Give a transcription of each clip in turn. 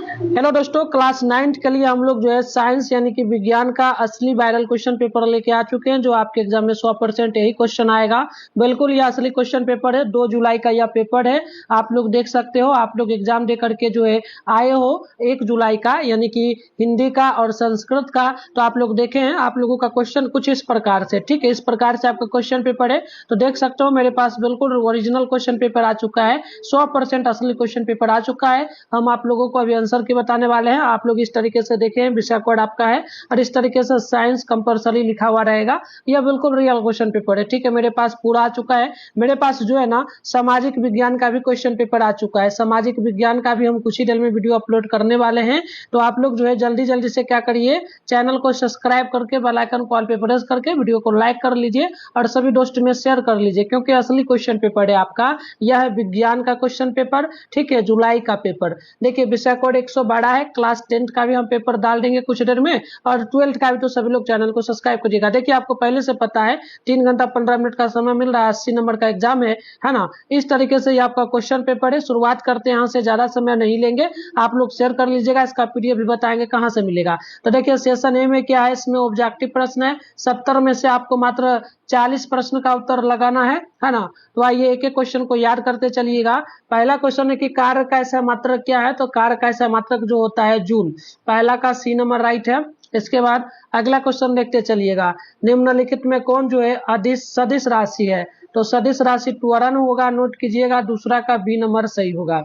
Hello दोस्तों, class 9th के लिए हम लोग जो है साइंस यानी कि विज्ञान का असली वायरल क्वेश्चन पेपर लेके आ चुके हैं, जो आपके एग्जाम में 100% यही क्वेश्चन आएगा। बिल्कुल ये असली क्वेश्चन पेपर है। 2 जुलाई का यह पेपर है, आप लोग देख सकते हो। आप लोग एग्जाम दे करके जो है आए हो 1 जुलाई का, यानी कि हिंदी का और संस्कृत का। तो आप लोग देखे हैं, आप लोगों का क्वेश्चन कुछ इस प्रकार से, ठीक है, इस प्रकार से आपका क्वेश्चन पेपर है। तो देख सकते हो मेरे पास बिल्कुल ओरिजिनल क्वेश्चन पेपर आ चुका है, 100% असली क्वेश्चन पेपर आ चुका है। हम आप लोगों को अभी आंसर की बताने वाले हैं। आप लोग इस तरीके से देखें, विषय कोड आपका है और इस तरीके से साइंस कंपलसरी लिखा हुआ रहेगा। यह बिल्कुल रियल क्वेश्चन पेपर है, ठीक है। मेरे पास पूरा आ चुका है। मेरे पास जो है ना सामाजिक विज्ञान का भी क्वेश्चन पेपर आ चुका है। सामाजिक विज्ञान का भी हम कुछ ही देर में वीडियो अपलोड करने वाले हैं। तो आप लोग जो है जल्दी जल्दी से क्या करिए, चैनल को सब्सक्राइब करके बेल आइकन कॉल पे प्रेस करके वीडियो को लाइक कर लीजिए और सभी दोस्त में शेयर कर लीजिए, क्योंकि असली क्वेश्चन पेपर है आपका। यह है विज्ञान का क्वेश्चन पेपर, ठीक है, जुलाई का पेपर। देखिए विषय कोड 112 है। क्लास 10th का भी हम पेपर डाल देंगे कुछ देर में, और 12th का भी। तो सभी लोग चैनल को सब्सक्राइब करिएगा। देखिए आपको पहले से पता है 3 घंटा 15 मिनट का समय मिल रहा है, 80 नंबर का एग्जाम है ना। इस तरीके से ये आपका क्वेश्चन पेपर है। शुरुआत करते हैं यहाँ से, ज्यादा समय नहीं लेंगे। आप लोग शेयर कर लीजिएगा। इसका पीडीएफ भी बताएंगे कहाँ से मिलेगा। तो देखिए सेशन ए में क्या है, इसमें ऑब्जेक्टिव प्रश्न है। 70 में से आपको मात्र 40 प्रश्न का उत्तर लगाना है ना। तो आइए एक एक क्वेश्चन को याद करते चलिएगा। पहला क्वेश्चन है कि कार्य का ऐसा मात्रक क्या है। तो कार्य का ऐसा मात्रक जो होता है जूल। पहला का सी नंबर राइट है। इसके बाद अगला क्वेश्चन देखते चलिएगा। निम्नलिखित में कौन जो है अदिश सदिश राशि है। तो सदिश राशि त्वरण होगा, नोट कीजिएगा। दूसरा का बी नंबर सही होगा।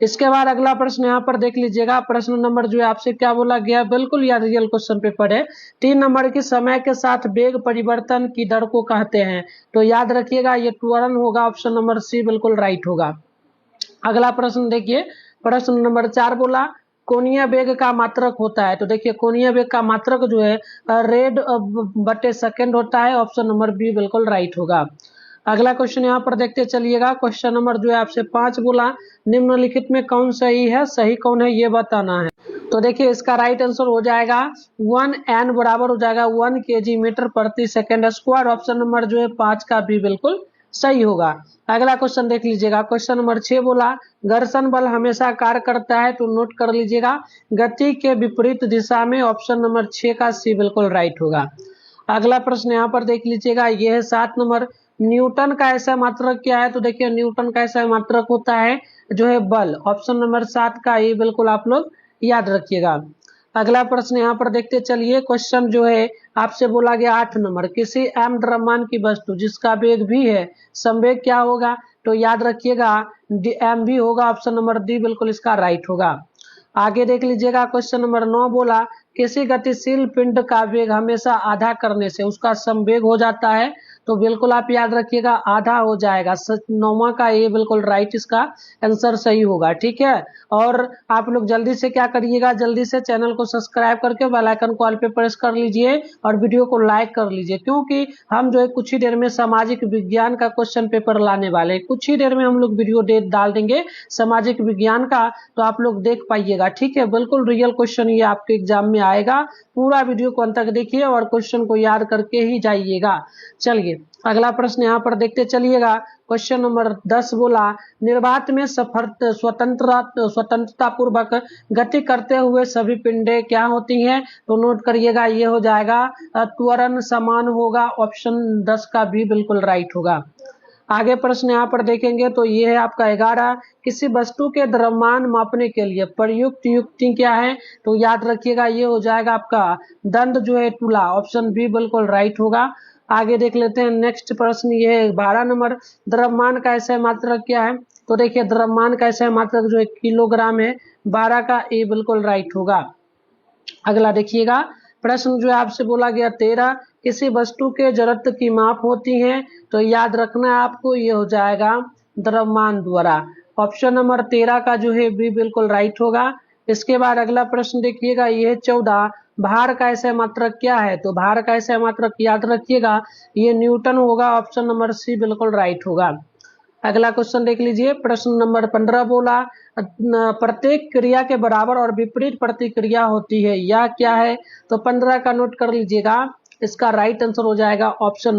इसके बाद अगला प्रश्न यहाँ पर देख लीजिएगा। प्रश्न नंबर जो है आपसे क्या बोला गया, बिल्कुल यह रियल क्वेश्चन पेपर है। 3 नंबर की समय के साथ वेग परिवर्तन की दर को कहते हैं। तो याद रखिएगा ये त्वरण होगा। ऑप्शन नंबर सी बिल्कुल राइट होगा। अगला प्रश्न देखिए, प्रश्न नंबर 4 बोला कोणीय वेग का मात्रक होता है। तो देखिए कोणीय वेग का मात्रक जो है रेड बटे सेकंड होता है। ऑप्शन नंबर बी बिल्कुल राइट होगा। अगला क्वेश्चन यहाँ पर देखते चलिएगा। क्वेश्चन नंबर जो है आपसे 5 बोला निम्नलिखित में कौन सही है, सही कौन है ये बताना है। तो देखिए इसका राइट आंसर हो जाएगा 1n बराबर हो जाएगा 1 kg मीटर प्रति सेकंड स्क्वायर। ऑप्शन नंबर जो है 5 का भी बिल्कुल सही होगा। अगला क्वेश्चन देख लीजिएगा। क्वेश्चन नंबर 6 बोला घर्षण बल हमेशा कार्य करता है। तो नोट कर लीजिएगा गति के विपरीत दिशा में। ऑप्शन नंबर 6 का सी बिल्कुल राइट होगा। अगला प्रश्न यहाँ पर देख लीजिएगा, यह है 7 नंबर। न्यूटन का ऐसा मात्रक क्या है। तो देखिए न्यूटन का ऐसा मात्रक होता है जो है बल। ऑप्शन नंबर 7 का ये बिल्कुल आप लोग याद रखिएगा। अगला प्रश्न यहाँ पर देखते चलिए। क्वेश्चन जो है आपसे बोला गया 8 नंबर, किसी एम द्रव्यमान की वस्तु जिसका वेग भी है, संवेग क्या होगा। तो याद रखिएगा एम भी होगा। ऑप्शन नंबर डी बिल्कुल इसका राइट होगा। आगे देख लीजिएगा। क्वेश्चन नंबर 9 बोला किसी गतिशील पिंड का वेग हमेशा आधा करने से उसका समवेग हो जाता है। तो बिल्कुल आप याद रखिएगा आधा हो जाएगा। 9वां का ये बिल्कुल राइट इसका आंसर सही होगा, ठीक है। और आप लोग जल्दी से क्या करिएगा, जल्दी से चैनल को सब्सक्राइब करके बेल आइकन कॉल पे प्रेस कर लीजिए और वीडियो को लाइक कर लीजिए, क्योंकि हम जो है कुछ ही देर में सामाजिक विज्ञान का क्वेश्चन पेपर लाने वाले हैं। कुछ ही देर में हम लोग वीडियो डाल देंगे सामाजिक विज्ञान का, तो आप लोग देख पाइएगा, ठीक है। बिल्कुल रियल क्वेश्चन ये आपके एग्जाम में आएगा। पूरा वीडियो को अंत तक देखिए और क्वेश्चन को याद करके ही जाइएगा। चलिए अगला प्रश्न यहाँ पर देखते चलिएगा। क्वेश्चन नंबर 10 बोला निर्वात में स्वतंत्रता पूर्वक गति करते हुए सभी पिंडे क्या होती हैं। तो नोट करिएगा ये हो जाएगा त्वरण समान होगा। ऑप्शन 10 का भी बिल्कुल राइट होगा। आगे प्रश्न यहाँ पर देखेंगे तो ये है आपका 11, किसी वस्तु के द्रव्यमान मापने के लिए प्रयुक्त युक्ति क्या है। तो याद रखिएगा ये हो जाएगा आपका दंड जो है तुला। ऑप्शन बी बिल्कुल राइट होगा। आगे देख लेते हैं नेक्स्ट प्रश्न, ये है 12 नंबर, द्रव्यमान का ऐसा मात्रक क्या है। तो देखिए द्रव्यमान का ऐसा मात्रक जो है किलोग्राम है। 12 का ए बिल्कुल राइट होगा। अगला देखिएगा प्रश्न जो आपसे बोला गया 13, किसी वस्तु के जड़त्व की माप होती है। तो याद रखना है आपको ये हो जाएगा द्रव्यमान द्वारा। ऑप्शन नंबर 13 का जो है बी बिल्कुल राइट होगा। इसके बाद अगला प्रश्न देखिएगा, ये है 14, भार का ऐसा मात्रक क्या है। तो भार का ऐसा मात्रक याद रखिएगा ये न्यूटन होगा। ऑप्शन नंबर सी बिल्कुल राइट होगा। अगला क्वेश्चन देख लीजिए। प्रश्न नंबर 15 बोला प्रत्येक क्रिया के बराबर और विपरीत प्रतिक्रिया होती है, यह क्या है। तो 15 का नोट कर लीजिएगा। इसका राइट आंसर हो जाएगा ऑप्शन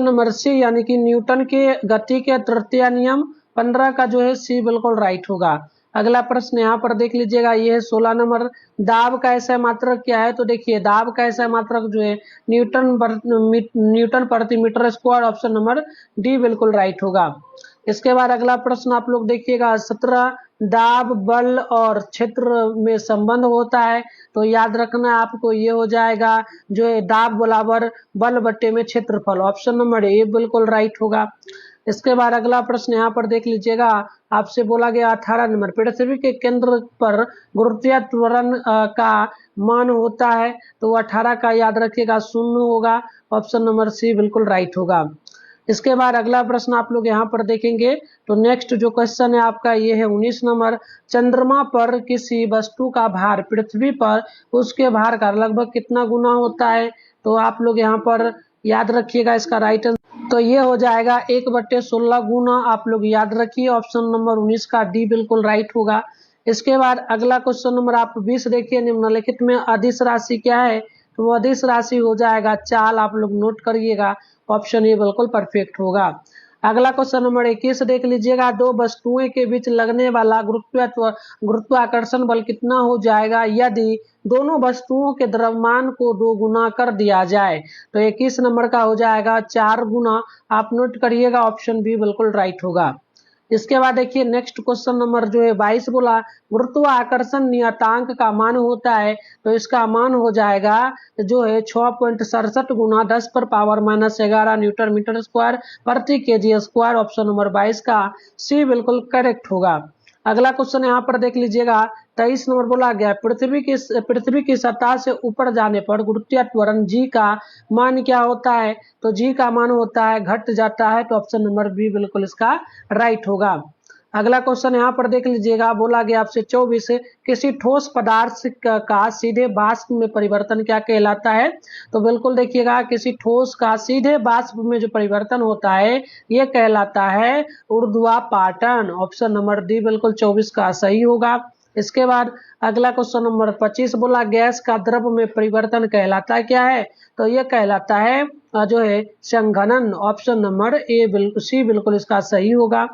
नंबर सी, यानी कि न्यूटन के गति के तृतीय नियम। 15 का जो है सी बिल्कुल राइट होगा। अगला प्रश्न यहाँ पर देख लीजिएगा, ये है 16 नंबर। दाब का ऐसा मात्रक क्या है? तो देखिए दाब का ऐसा मात्रक जो है न्यूटन प्रति metre square, option number D बिल्कुल राइट होगा। इसके बाद अगला प्रश्न आप लोग देखिएगा, 17 दाब बल और क्षेत्र में संबंध होता है, तो याद रखना आपको ये हो जाएगा जो है दाब बराबर बल बट्टे में क्षेत्रफल, ऑप्शन नंबर ए बिल्कुल राइट होगा। इसके बाद अगला प्रश्न यहाँ पर देख लीजिएगा, आपसे बोला गया 18 नंबर, पृथ्वी के केंद्र पर गुरुत्वाकर्षण का मान होता है, तो 18 का याद रखिएगा 0 होगा, ऑप्शन नंबर सी बिल्कुल राइट होगा। इसके बाद अगला प्रश्न आप लोग यहाँ पर देखेंगे, तो नेक्स्ट जो क्वेश्चन है आपका ये है 19 नंबर। चंद्रमा पर किसी वस्तु का भार पृथ्वी पर उसके भार का लगभग कितना गुना होता है? तो आप लोग यहाँ पर याद रखिएगा इसका राइट आंसर, तो ये हो जाएगा 1/16 गुना, आप लोग याद रखिए, ऑप्शन नंबर 19 का डी बिल्कुल राइट होगा। इसके बाद अगला क्वेश्चन नंबर आप 20 देखिए, निम्नलिखित में अदिश राशि क्या है? तो वो अदिश राशि हो जाएगा चाल, आप लोग नोट करिएगा, ऑप्शन ए बिल्कुल परफेक्ट होगा। अगला क्वेश्चन नंबर 21 देख लीजिएगा, दो वस्तुओं के बीच लगने वाला गुरुत्वाकर्षण बल कितना हो जाएगा यदि दोनों वस्तुओं के द्रव्यमान को 2 गुना कर दिया जाए? तो 21 नंबर का हो जाएगा 4 गुना, आप नोट करिएगा, ऑप्शन बी बिल्कुल राइट होगा। इसके बाद देखिए नेक्स्ट क्वेश्चन नंबर जो है 22 बोला, गुरुत्वाकर्षण नियतांक का मान होता है, तो इसका मान हो जाएगा जो है 6.67 गुना 10⁻⁻11 न्यूटन मीटर स्क्वायर प्रति केजी स्क्वायर, ऑप्शन नंबर 22 का सी बिल्कुल करेक्ट होगा। अगला क्वेश्चन यहाँ पर देख लीजिएगा, 23 नंबर बोला गया, पृथ्वी की सतह से ऊपर जाने पर गुरुत्वाकर्षण जी का मान क्या होता है? तो जी का मान होता है घट जाता है, तो ऑप्शन नंबर बी बिल्कुल इसका राइट होगा। अगला क्वेश्चन यहाँ पर देख लीजिएगा, बोला गया आपसे 24, किसी ठोस पदार्थ का सीधे वाष्प में परिवर्तन क्या कहलाता है? तो बिल्कुल देखिएगा, किसी ठोस का सीधे वाष्प में जो परिवर्तन होता है ये कहलाता है ऊर्ध्वापाटन, ऑप्शन नंबर डी बिल्कुल 24 का सही होगा। इसके बाद अगला क्वेश्चन नंबर 25 बोला, गैस का द्रव में परिवर्तन कहलाता क्या है? तो ये कहलाता है जो है संघनन, ऑप्शन नंबर ए सी बिल्कुल इसका सही होगा।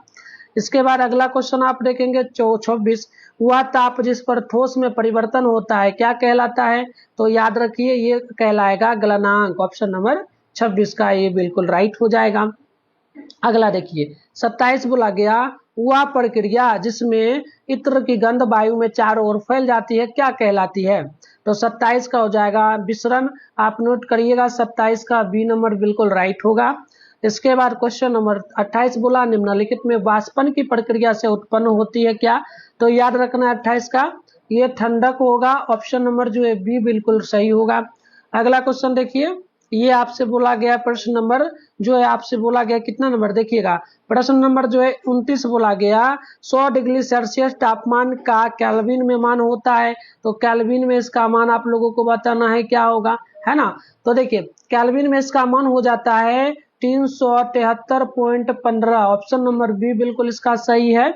इसके बाद अगला क्वेश्चन आप देखेंगे 26, वह ताप जिस पर ठोस में परिवर्तन होता है क्या कहलाता है? तो याद रखिए ये कहलाएगा गलनांक, ऑप्शन नंबर 26 का ये बिल्कुल राइट हो जाएगा। अगला देखिए 27 बोला गया, वह प्रक्रिया जिसमें इत्र की गंध वायु में चारों ओर फैल जाती है क्या कहलाती है? तो 27 का हो जाएगा विसरण, आप नोट करिएगा, 27 का बी नंबर बिल्कुल राइट होगा। इसके बाद क्वेश्चन नंबर 28 बोला, निम्नलिखित में वाष्पन की प्रक्रिया से उत्पन्न होती है क्या? तो याद रखना 28 का ये ठंडक होगा, ऑप्शन नंबर जो है बी बिल्कुल सही होगा। अगला क्वेश्चन देखिए, ये आपसे बोला गया प्रश्न नंबर जो है आपसे बोला गया कितना नंबर देखिएगा, प्रश्न नंबर जो है 29 बोला गया, 100 डिग्री सेल्सियस तापमान का केल्विन में मान होता है, तो केल्विन में इसका मान आप लोगों को बताना है क्या होगा, है ना? तो देखिए केल्विन में इसका मान हो जाता है 373.15, ऑप्शन नंबर बी बिल्कुल इसका सही है।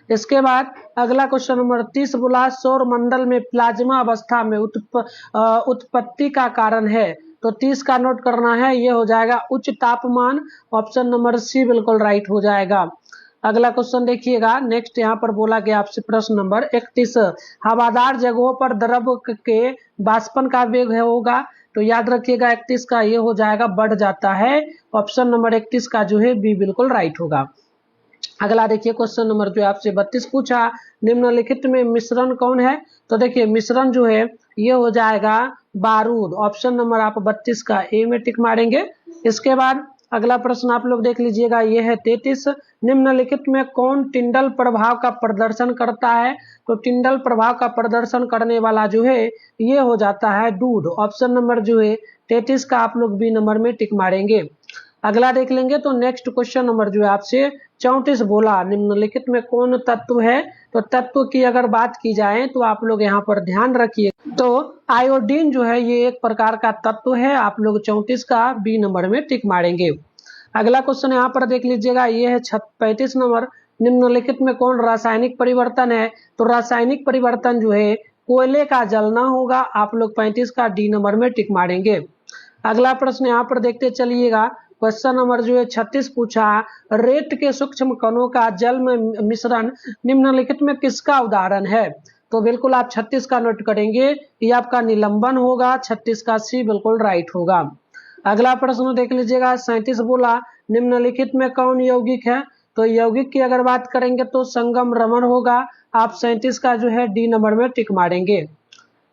इसके बाद अगला क्वेश्चन नंबर 30 बोला, सौर मंडल में प्लाज्मा अवस्था में उत्पत्ति का कारण है, तो 30 का नोट करना है, ये हो जाएगा उच्च तापमान, ऑप्शन नंबर सी बिल्कुल राइट हो जाएगा। अगला क्वेश्चन देखिएगा, नेक्स्ट यहाँ पर बोला गया आपसे प्रश्न नंबर 31, हवादार जगहों पर द्रव के वाष्पन का वेग है होगा, तो याद रखिएगा 31 का ये हो जाएगा बढ़ जाता है, ऑप्शन नंबर 31 का जो है बी बिल्कुल राइट होगा। अगला देखिए क्वेश्चन नंबर जो आपसे 32 पूछा, निम्नलिखित में मिश्रण कौन है? तो देखिए मिश्रण जो है ये हो जाएगा बारूद, ऑप्शन नंबर आप 32 का ए में टिक मारेंगे। इसके बाद अगला प्रश्न आप लोग देख लीजिएगा, ये है 33, निम्नलिखित में कौन टिंडल प्रभाव का प्रदर्शन करता है? तो टिंडल प्रभाव का प्रदर्शन करने वाला जो है ये हो जाता है दूध, ऑप्शन नंबर जो है 33 का आप लोग बी नंबर में टिक मारेंगे। अगला देख लेंगे, तो नेक्स्ट क्वेश्चन नंबर जो है आपसे 34 बोला, निम्नलिखित में कौन तत्व है? तो तत्व की अगर बात की जाए तो आप लोग यहाँ पर ध्यान रखिए, तो आयोडीन जो है ये एक प्रकार का तत्व है, आप लोग 34 का बी नंबर में टिक मारेंगे। अगला क्वेश्चन यहाँ पर देख लीजिएगा, ये है 35 नंबर, निम्नलिखित में कौन रासायनिक परिवर्तन है? तो रासायनिक परिवर्तन जो है कोयले का जलना होगा, आप लोग 35 का डी नंबर में टिक मारेंगे। अगला प्रश्न यहाँ पर देखते चलिएगा, क्वेश्चन नंबर जो है 36 पूछा, रेत के सूक्ष्म कणों का जल में मिश्रण निम्नलिखित में किसका उदाहरण है? तो बिल्कुल आप 36 का नोट करेंगे, ये आपका निलंबन होगा, 36 का सी बिल्कुल राइट होगा। अगला प्रश्न देख लीजिएगा, 37 बोला, निम्नलिखित में कौन यौगिक है? तो यौगिक की अगर बात करेंगे तो संगम रमण होगा। आप 37 का जो है डी नंबर में टिक मारेंगे।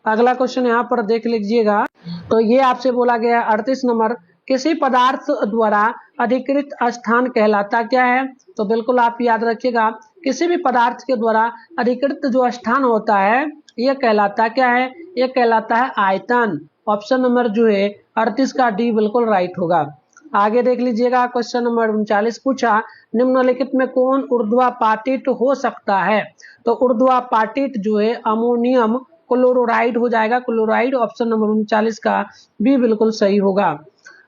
अगला क्वेश्चन यहाँ पर देख लीजिएगा, तो ये आपसे बोला गया 38 नंबर, किसी पदार्थ द्वारा अधिकृत स्थान कहलाता क्या है? तो बिल्कुल आप याद रखिएगा, किसी भी पदार्थ के द्वारा अधिकृत जो स्थान होता है ये कहलाता क्या है? ये कहलाता है आयतन। ऑप्शन नंबर जो है 38 का डी बिल्कुल राइट होगा। आगे देख लीजिएगा, क्वेश्चन नंबर 39 पूछा, निम्नलिखित में कौन ऊर्ध्वापाटित हो सकता है? तो ऊर्ध्वापाटित जो है अमोनियम क्लोराइड हो जाएगा, क्लोराइड। ऑप्शन नंबर 39 का भी बिल्कुल सही होगा।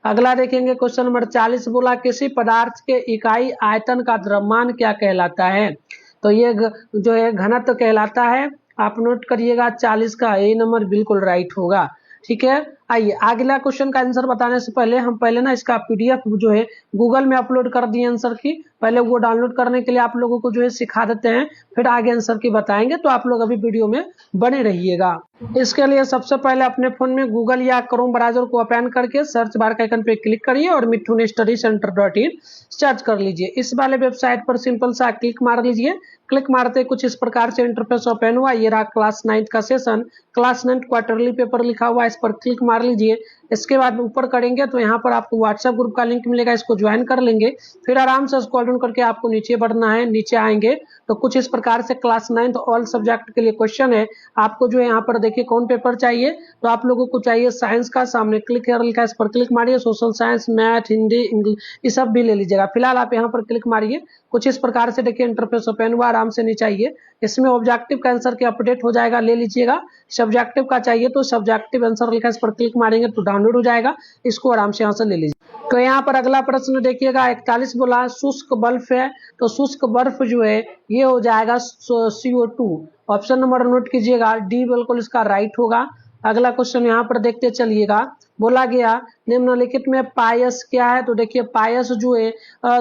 अगला देखेंगे, क्वेश्चन नंबर 40 बोला, किसी पदार्थ के इकाई आयतन का द्रव्यमान क्या कहलाता है? तो ये जो है घनत्व कहलाता है। आप नोट करिएगा, 40 का ए नंबर बिल्कुल राइट होगा। ठीक है, आइए अगला क्वेश्चन का आंसर बताने से पहले हम ना इसका पीडीएफ जो है गूगल में अपलोड कर दिए आंसर की, पहले वो डाउनलोड करने के लिए आप लोगों को जो है सिखा देते हैं, फिर आगे आंसर की बताएंगे, तो आप लोग अभी वीडियो में बने रहिएगा। इसके लिए सबसे पहले अपने फोन में गूगल या क्रोम ब्राउजर को ओपन करके सर्च बार के आइकन पे क्लिक करिए और mithunestudycenter.in सर्च कर लीजिए। इस वाले वेबसाइट पर सिंपल सा क्लिक मार लीजिए। क्लिक मारते कुछ इस प्रकार से इंटरफेस ओपन हुआ। ये रहा क्लास 9 का सेशन, क्लास 9 क्वार्टरली पेपर लिखा हुआ, इस पर क्लिक मार लीजिए। इसके बाद ऊपर करेंगे तो यहाँ पर आपको व्हाट्सएप ग्रुप का लिंक मिलेगा, इसको ज्वाइन कर लेंगे। फिर आराम से स्क्रॉल डाउन करके आपको नीचे बढ़ना है। नीचे आएंगे तो कुछ इस प्रकार से क्लास 9 ऑल सब्जेक्ट के लिए क्वेश्चन है। आपको जो है यहाँ पर देखिए कौन पेपर चाहिए, तो आप लोगों को चाहिए साइंस का। सामने क्लिक हेयर लिखा है, इस पर क्लिक मारिए। Social science, math, Hindi, English ये सब भी ले लीजिएगा। फिलहाल आप यहाँ पर क्लिक मारिए। कुछ इस प्रकार से देखिए इंटरफेस ओपन हुआ, आराम से नीचे आइए। इसमें ऑब्जेक्टिव का आंसर के अपडेट हो जाएगा, ले लीजिएगा। सब्जेक्टिव का चाहिए तो सब्जेक्टिव आंसर लिखा है, इस पर क्लिक मारेंगे तो डाउनलोड हो जाएगा। इसको आराम से यहाँ से ले लीजिए। तो यहाँ पर अगला प्रश्न देखिएगा, 41 बोला, शुष्क बर्फ है, तो शुष्क बर्फ जो है ये हो जाएगा CO2। ऑप्शन नंबर नोट कीजिएगा, डी बिल्कुल इसका राइट होगा। अगला क्वेश्चन यहाँ पर देखते चलिएगा, बोला गया निम्नलिखित में पायस क्या है? तो देखिए पायस जो है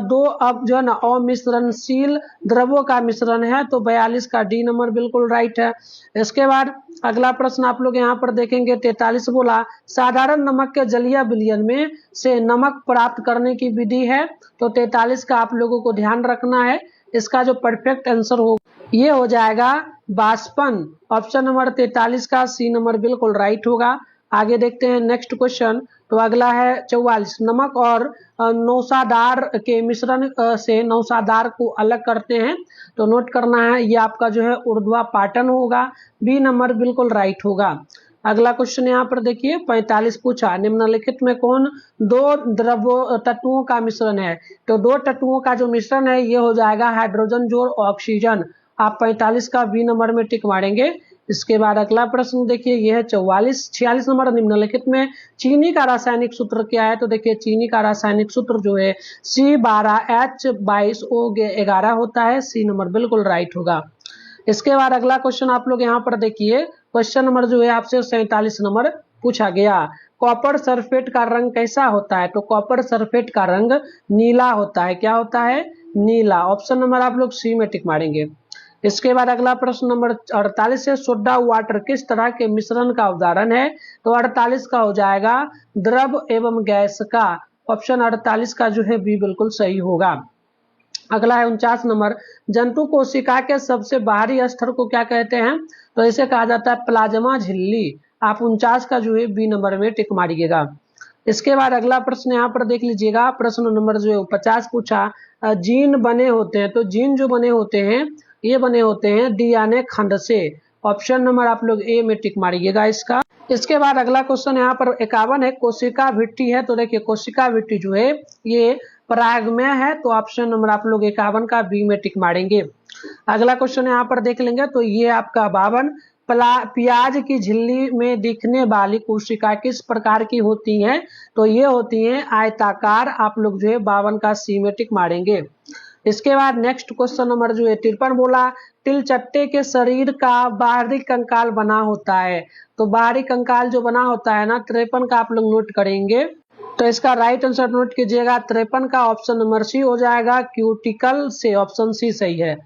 दो अब जो है ना अमिश्रणशील द्रव्यों का मिश्रण है, तो 42 का डी नंबर बिल्कुल राइट है। इसके बाद अगला प्रश्न आप लोग यहाँ पर देखेंगे, 43 बोला, साधारण नमक के जलीय विलयन में से नमक प्राप्त करने की विधि है। तो 43 का आप लोगों को ध्यान रखना है। इसका जो परफेक्ट आंसर होगा ये हो जाएगा बाष्पन। ऑप्शन नंबर 43 का सी नंबर बिल्कुल राइट होगा। आगे देखते हैं नेक्स्ट क्वेश्चन। तो अगला है 44, नमक और नौसादार के मिश्रण से नौसादार को अलग करते हैं। तो नोट करना है, ये आपका जो है ऊर्ध्वापाटन होगा, बी नंबर बिल्कुल राइट होगा। अगला क्वेश्चन यहाँ पर देखिए 45 पूछा, निम्नलिखित में कौन दो द्रव्य तत्वों का मिश्रण है? तो दो तत्वों का जो मिश्रण है ये हो जाएगा हाइड्रोजन जोड़ ऑक्सीजन। आप 45 का बी नंबर में टिक मारेंगे। इसके बाद अगला प्रश्न देखिए, यह है 46 नंबर, निम्नलिखित में चीनी का रासायनिक सूत्र क्या है? तो देखिए चीनी का रासायनिक सूत्र जो है C12H22O11 होता है, सी नंबर बिल्कुल राइट होगा। इसके बाद अगला क्वेश्चन आप लोग यहाँ पर देखिए, क्वेश्चन नंबर जो है आपसे 47 नंबर पूछा गया, कॉपर सल्फेट का रंग कैसा होता है? तो कॉपर सल्फेट का रंग नीला होता है। क्या होता है? नीला। ऑप्शन नंबर आप लोग सी में टिक मारेंगे। इसके बाद अगला प्रश्न नंबर 48 है, सोडा वाटर किस तरह के मिश्रण का उदाहरण है? तो 48 का हो जाएगा द्रव एवं गैस का। ऑप्शन 48 का जो है बी बिल्कुल सही होगा। अगला है 49 नंबर, जंतु कोशिका के सबसे बाहरी स्तर को क्या कहते हैं? तो इसे कहा जाता है प्लाज्मा झिल्ली। आप 49 का जो है बी नंबर में टिक मारिएगा। इसके बाद अगला प्रश्न यहाँ पर देख लीजिएगा, प्रश्न नंबर जो है 50 पूछा, जीन बने होते हैं। तो जीन जो बने होते हैं ये बने होते हैं डीएनए खंड से। ऑप्शन नंबर आप लोग ए में टिक मारिएगा इसका। इसके बाद अगला क्वेश्चन यहाँ पर 51 है, कोशिका भित्ति है। तो देखिए कोशिका भित्ति जो है ये परागमय है, तो ऑप्शन नंबर आप लोग 51 का बी में टिक मारेंगे। अगला क्वेश्चन यहाँ पर देख लेंगे, तो ये आपका 52, प्याज की झिल्ली में दिखने वाली कोशिका किस प्रकार की होती हैं? तो ये होती हैं आयताकार। आप लोग जो है 52 का सी में टिक मारेंगे। इसके बाद नेक्स्ट क्वेश्चन नंबर जो है 53 बोला, तिलचट्टे के शरीर का बाहरी कंकाल बना होता है। तो बाहरी कंकाल जो बना होता है ना 53 का आप लोग नोट करेंगे। तो इसका राइट आंसर नोट कीजिएगा 53 का ऑप्शन नंबर सी हो जाएगा, क्यूटिकल से, ऑप्शन सी सही है।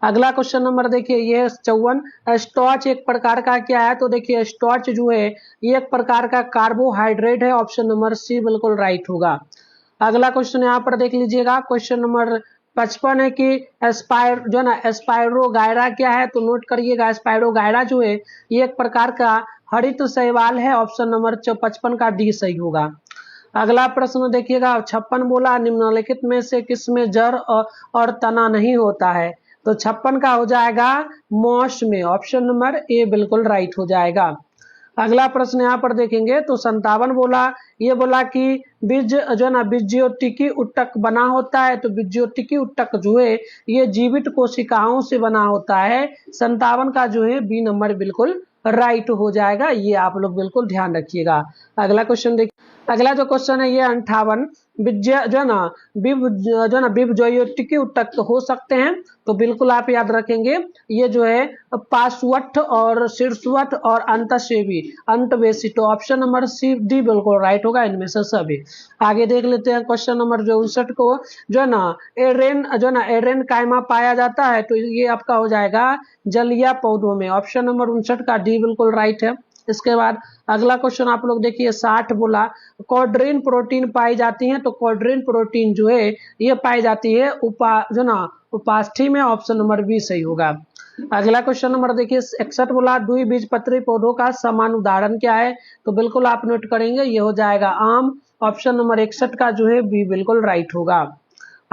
अगला क्वेश्चन नंबर देखिए, ये 54, स्टार्च एक प्रकार का क्या है? तो देखिए स्टार्च जो है ये एक प्रकार का कार्बोहाइड्रेट है, ऑप्शन नंबर सी बिल्कुल राइट होगा। अगला क्वेश्चन यहाँ पर देख लीजिएगा, क्वेश्चन नंबर 55 है कि जो है ना स्पाइरोगायरा क्या है? तो नोट करिएगा, स्पाइरोगायरा जो है ये एक प्रकार का हरित शैवाल है, ऑप्शन नंबर 55 का डी सही होगा। अगला प्रश्न देखिएगा 56 बोला, निम्नलिखित में से किसमें जड़ और तना नहीं होता है? तो 56 का हो जाएगा मॉस में, ऑप्शन नंबर ए बिल्कुल राइट हो जाएगा। अगला प्रश्न यहाँ पर देखेंगे तो 57 बोला, ये बोला कि बीज जो है ना बीजोटिकी उत्तक बना होता है। तो बीजोटिकी उत्तक जो है ये जीवित कोशिकाओं से बना होता है। 57 का जो है बी नंबर बिल्कुल राइट हो जाएगा, ये आप लोग बिल्कुल ध्यान रखिएगा। अगला क्वेश्चन देखिए, अगला जो क्वेश्चन है ये 58, जो है ना बीजोटिकी उत्तक हो सकते हैं। तो बिल्कुल आप याद रखेंगे, ये जो है पार्श्वस्थ और शीर्षवत और अंतःसेवी अंतवेशी। तो ऑप्शन नंबर सी डी बिल्कुल राइट होगा इनमें से सभी। आगे देख लेते हैं क्वेश्चन नंबर जो 59 को, जो है ना एरेन कायमा पाया जाता है। तो ये आपका हो जाएगा जलीय पौधों में, ऑप्शन नंबर 59 का डी बिल्कुल राइट है। इसके बाद अगला क्वेश्चन आप लोग देखिए 60 बोला, कोड्रीन प्रोटीन पाई जाती है। तो कोड्रीन प्रोटीन जो है ये पाई जाती है उपास्थि में, ऑप्शन नंबर बी सही होगा। अगला क्वेश्चन नंबर देखिए 61 बोला, द्विबीजपत्री पौधों का समान उदाहरण क्या है? तो बिल्कुल आप नोट करेंगे, ये हो जाएगा आम, ऑप्शन नंबर 61 का जो है बी बिल्कुल राइट होगा।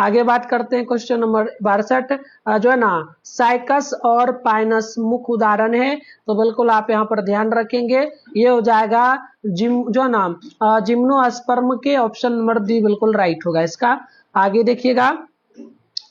आगे बात करते हैं क्वेश्चन नंबर 62, जो है ना साइकस और पाइनस मुख्य उदाहरण है। तो बिल्कुल आप यहाँ पर ध्यान रखेंगे, ये हो जाएगा जिम्नोस्पर्म के, ऑप्शन नंबर डी बिल्कुल राइट होगा इसका। आगे देखिएगा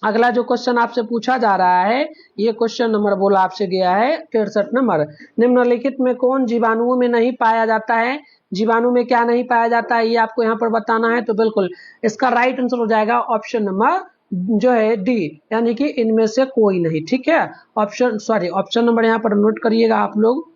अगला जो क्वेश्चन आपसे पूछा जा रहा है, ये क्वेश्चन नंबर बोला आपसे गया है 63 नंबर, निम्नलिखित में कौन जीवाणुओं में नहीं पाया जाता है? जीवाणु में क्या नहीं पाया जाता है ये आपको यहाँ पर बताना है। तो बिल्कुल इसका राइट आंसर हो जाएगा ऑप्शन नंबर जो है डी, यानी कि इनमें से कोई नहीं। ठीक है, ऑप्शन नंबर यहाँ पर नोट करिएगा आप लोग।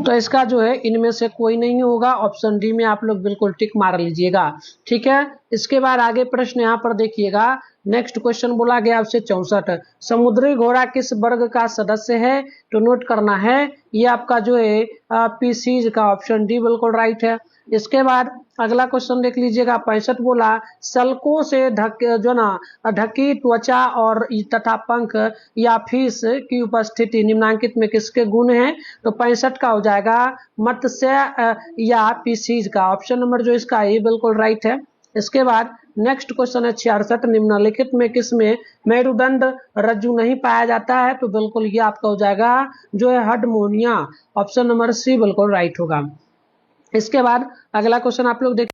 तो इसका जो है इनमें से कोई नहीं होगा, ऑप्शन डी में आप लोग बिल्कुल टिक मार लीजिएगा। ठीक है, इसके बाद आगे प्रश्न यहाँ पर देखिएगा, नेक्स्ट क्वेश्चन बोला गया आपसे 64, समुद्री घोड़ा किस वर्ग का सदस्य है? तो नोट करना है, ये आपका जो है पीसीज का, ऑप्शन डी बिल्कुल राइट है। इसके बाद अगला क्वेश्चन देख लीजिएगा 65 बोला, सल्कों से ढकी त्वचा और तथा पंख या फीस की उपस्थिति निम्नांकित में किसके गुण हैं? तो 65 का हो जाएगा मत्स्य या पीसीज का, ऑप्शन नंबर जो इसका ये बिल्कुल राइट है। इसके बाद नेक्स्ट क्वेश्चन है 66, निम्नलिखित में किसमें मेरुदंड रज्जु नहीं पाया जाता है? तो बिल्कुल ये आपका हो जाएगा जो है हडमोनिया, ऑप्शन नंबर सी बिल्कुल राइट होगा। इसके बाद अगला क्वेश्चन आप लोग देख,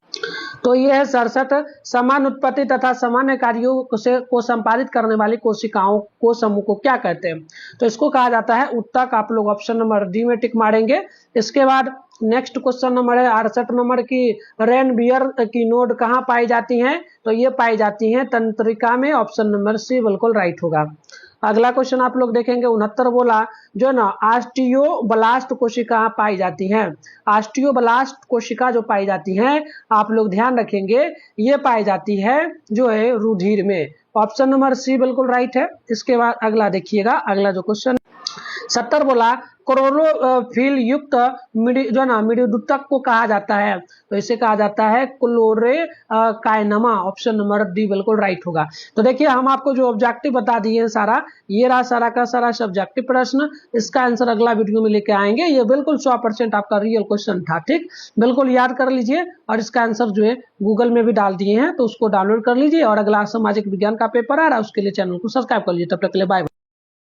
तो ये है 67, समान उत्पत्ति तथा सामान्य कार्यों को संपादित करने वाली कोशिकाओं को समूह को क्या कहते हैं? तो इसको कहा जाता है उत्तक, आप लोग ऑप्शन नंबर डी में टिक मारेंगे। इसके बाद नेक्स्ट क्वेश्चन नंबर है 68 नंबर की, रेनबियर की नोड कहाँ पाई जाती हैं? तो ये पाई जाती हैं तंत्रिका में, ऑप्शन नंबर सी बिल्कुल राइट होगा। अगला क्वेश्चन आप लोग देखेंगे 69 बोला, जो ना ऑस्टियोब्लास्ट कोशिका पाई जाती हैं। ऑस्टियोब्लास्ट कोशिका जो पाई जाती हैं आप लोग ध्यान रखेंगे, ये पाई जाती है जो है रुधिर में, ऑप्शन नंबर सी बिल्कुल राइट है। इसके बाद अगला देखिएगा, अगला जो क्वेश्चन 70 बोला, क्लोरोफिल युक्त मिडुदुतक को कहा जाता है? तो इसे कहा जाता है क्लोरे कायनमा, ऑप्शन नंबर डी बिल्कुल राइट होगा। तो देखिए हम आपको जो ऑब्जेक्टिव बता दिए हैं सारा, ये रहा सारा का सारा सब्जेक्टिव प्रश्न, इसका आंसर अगला वीडियो में लेके आएंगे। ये बिल्कुल 100% आपका रियल क्वेश्चन था, ठीक, बिल्कुल याद कर लीजिए। और इसका आंसर जो है गूगल में भी डाल दिए हैं, तो उसको डाउनलोड कर लीजिए। और अगला सामाजिक विज्ञान का पेपर आ रहा है उसके लिए चैनल को सब्सक्राइब कर लीजिए। तब तक के लिए बाय।